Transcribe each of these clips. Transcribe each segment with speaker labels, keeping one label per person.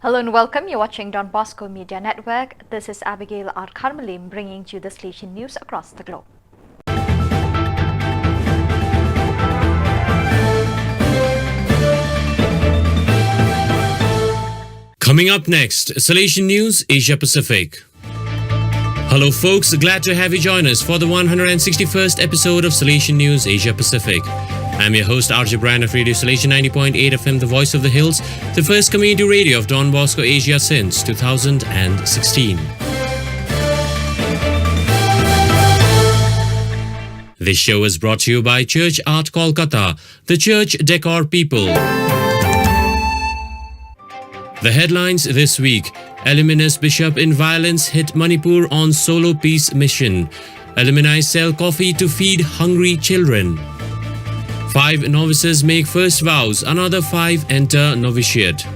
Speaker 1: Hello and welcome. You're watching Don Bosco Media Network. This is Abigail R. Carmelim bringing you the Salesian news across the globe.
Speaker 2: Coming up next, Salesian News Asia Pacific. Hello folks, glad to have you join us for the 161st episode of Salesian News Asia Pacific. I'm your host RJ Brand of Radio Salesian 90.8 FM, the voice of the hills, the first community radio of Don Bosco Asia since 2016. This show is brought to you by Church Art Kolkata, the church decor people. The headlines this week: Alumnus Bishop in violence hit Manipur on solo peace mission. Alumni sell coffee to feed hungry children. 5 novices make first vows, another 5 enter novitiate.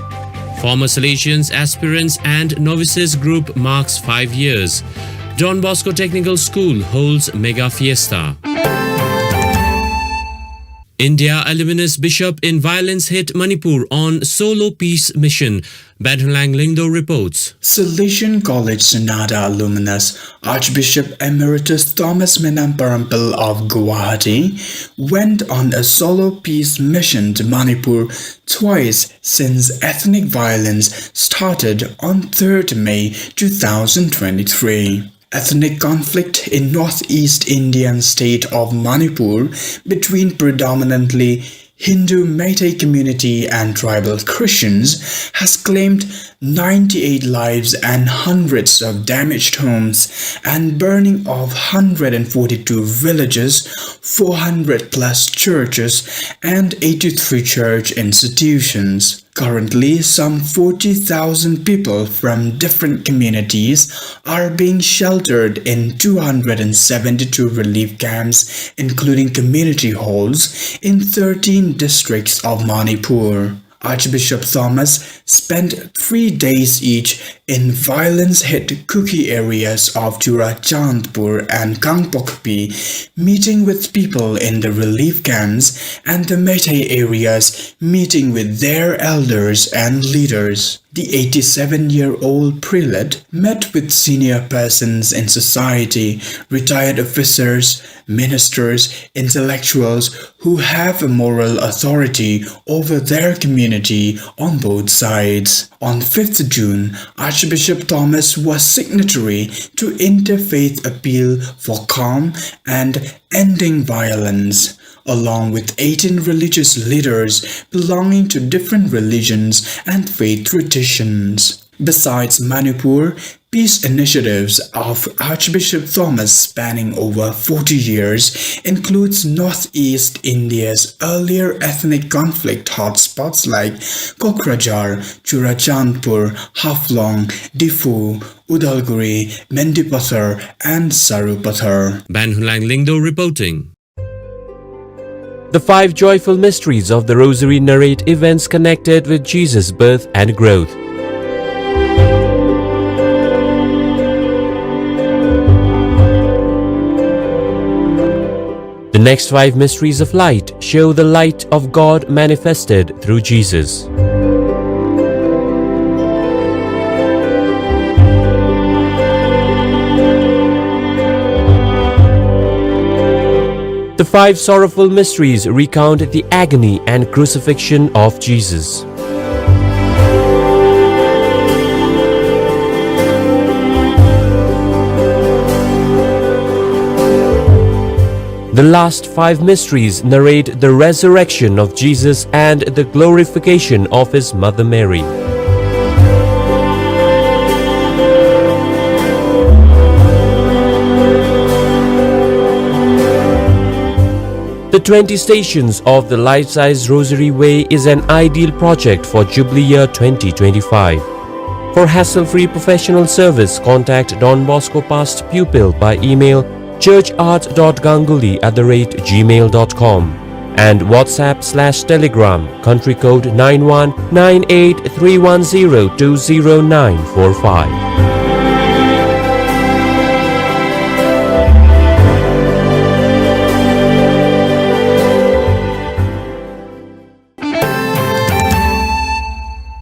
Speaker 2: Former Salesians, aspirants and novices group marks 5 years. Don Bosco Technical School holds mega fiesta. India alumnus bishop in violence hit Manipur on solo peace mission. Badhulang Lingdo reports.
Speaker 3: Salesian College Sonada alumnus Archbishop Emeritus Thomas Menamparampil of Guwahati went on a solo peace mission to Manipur twice since ethnic violence started on 3rd May 2023. Ethnic conflict in northeast Indian state of Manipur between predominantly Hindu Meitei community and tribal Christians has claimed 98 lives and hundreds of damaged homes and burning of 142 villages, 400 plus churches and 83 church institutions. Currently, some 40,000 people from different communities are being sheltered in 272 relief camps, including community halls, in 13 districts of Manipur. Archbishop Thomas spent 3 days each in violence-hit Kuki areas of Churachandpur and Kangpokpi, meeting with people in the relief camps, and the Meitei areas, meeting with their elders and leaders. The 87-year-old prelate met with senior persons in society, retired officers, ministers, intellectuals who have a moral authority over their community on both sides. On 5th June, Archbishop Thomas was signatory to Interfaith Appeal for Calm and Ending Violence, along with 18 religious leaders belonging to different religions and faith traditions. Besides Manipur, peace initiatives of Archbishop Thomas spanning over 40 years includes Northeast India's earlier ethnic conflict hotspots like Kokrajhar, Churachandpur, Haflong, Difu, Udalguri, Mendipathar and Sarupathar.
Speaker 2: Badhulang Lingdo reporting.
Speaker 4: The 5 joyful mysteries of the Rosary narrate events connected with Jesus' birth and growth. The next 5 mysteries of light show the light of God manifested through Jesus. The 5 sorrowful mysteries recount the agony and crucifixion of Jesus. The last 5 mysteries narrate the resurrection of Jesus and the glorification of his mother Mary. The 20 Stations of the Life-Size Rosary Way is an ideal project for Jubilee Year 2025. For hassle-free professional service, contact Don Bosco Past Pupil by email churchart.ganguly@gmail.com and WhatsApp/Telegram country code 919831020945.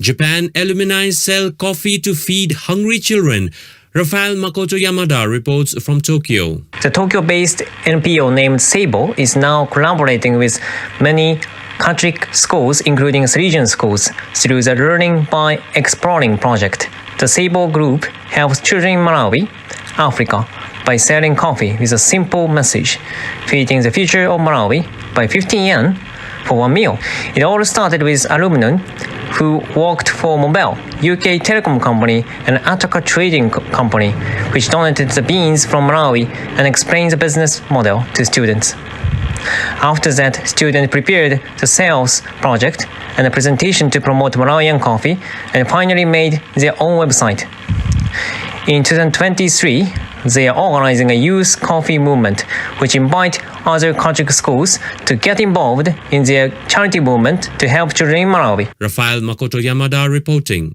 Speaker 2: Japan alumni sell coffee to feed hungry children. Rafael Makoto Yamada reports from Tokyo.
Speaker 5: The Tokyo-based NPO named Seibo is now collaborating with many Catholic schools, including Salesian schools, through the Learning by Exploring project. The Seibo group helps children in Malawi, Africa, by selling coffee with a simple message, feeding the future of Malawi by 15 yen for one meal. It all started with alumni who worked for Mobile, UK telecom company, and Ataka trading company, which donated the beans from Malawi and explained the business model to students. After that, students prepared the sales project and a presentation to promote Malawian coffee, and finally made their own website. In 2023, they are organizing a youth coffee movement, which invite other Catholic schools to get involved in their charity movement to help children in Malawi.
Speaker 2: Rafael Makoto Yamada reporting.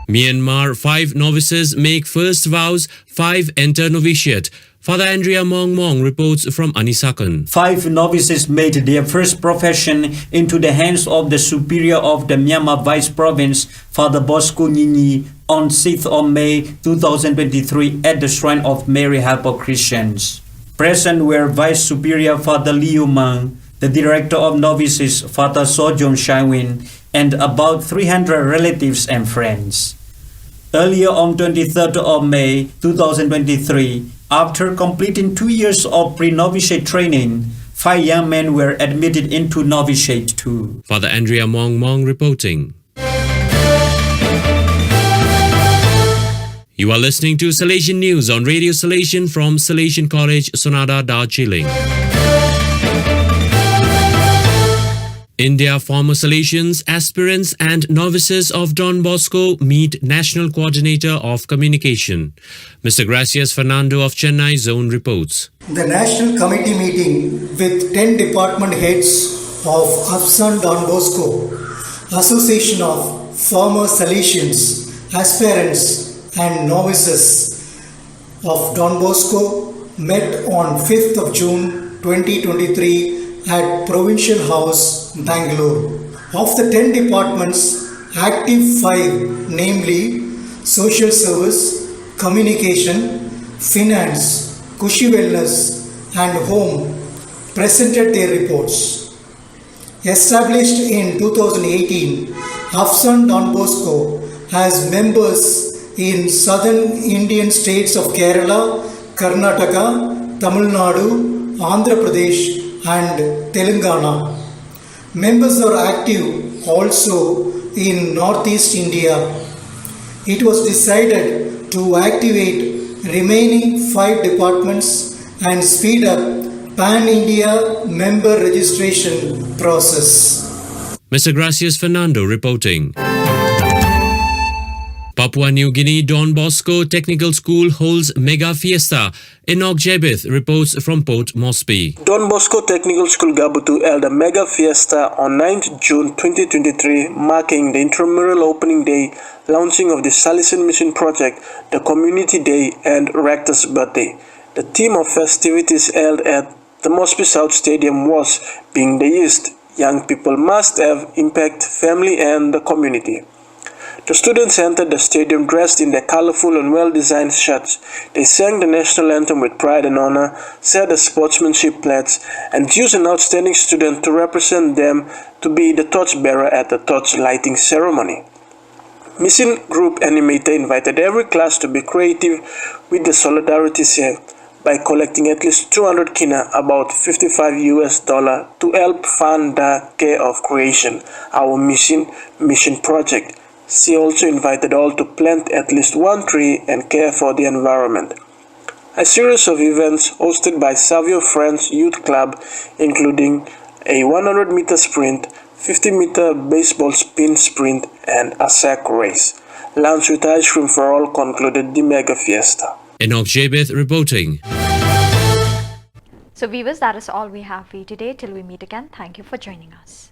Speaker 2: Myanmar, 5 novices make first vows, 5 enter novitiate. Father Andrea Mong reports from Anisakan.
Speaker 6: 5 novices made their first profession into the hands of the superior of the Myanmar Vice Province, Father Bosco Nyinyi, on 6th of May 2023 at the Shrine of Mary Helper Christians. Present were Vice Superior Father Liu Mang, the Director of Novices Father Sojong Shaiwin, and about 300 relatives and friends. Earlier on 23rd of May 2023, after completing 2 years of pre-novitiate training, 5 young men were admitted into novitiate too.
Speaker 2: Father Andrea Mong reporting. You are listening to Salesian News on Radio Salesian from Salesian College, Sonada, Darjeeling. India former Salesians, aspirants and novices of Don Bosco meet National Coordinator of Communication. Mr. Gracias Fernando of Chennai Zone reports.
Speaker 7: The National Committee meeting with 10 department heads of Afsan Don Bosco, Association of Former Salesians, Aspirants and Novices of Don Bosco met on 5th of June 2023 at Provincial House, Bangalore. Of the 10 departments, active 5, namely Social Service, Communication, Finance, Kushi Wellness and Home, presented their reports. Established in 2018, Afsan Don Bosco has members in southern Indian states of Kerala, Karnataka, Tamil Nadu, Andhra Pradesh and Telangana. Members are active also in Northeast India. It was decided to activate remaining 5 departments and speed up Pan-India member registration process.
Speaker 2: Mr. Gracias Fernando reporting. Papua New Guinea Don Bosco Technical School holds mega fiesta. Enoch Jebith reports from Port Moresby.
Speaker 8: Don Bosco Technical School Gabutu held a mega fiesta on 9th June 2023, marking the intramural opening day, launching of the Salesian Mission Project, the Community Day and Rector's birthday. The theme of festivities held at the Moresby South Stadium was, being the East, young people must have impact family and the community. The students entered the stadium dressed in their colorful and well-designed shirts. They sang the national anthem with pride and honor, said the sportsmanship pledge, and used an outstanding student to represent them to be the torchbearer at the torch lighting ceremony. Mission Group Animator invited every class to be creative with the solidarity share by collecting at least 200 kina, about $55 to help fund the care of creation, our mission project. She also invited all to plant at least 1 tree and care for the environment. A series of events hosted by Savio Friends Youth Club, including a 100-meter sprint, 50-meter baseball spin sprint, and a sack race. Lunch with ice cream for all concluded the mega fiesta.
Speaker 2: Enoch Jebeth reporting.
Speaker 1: So viewers, that is all we have for you today. Till we meet again, thank you for joining us.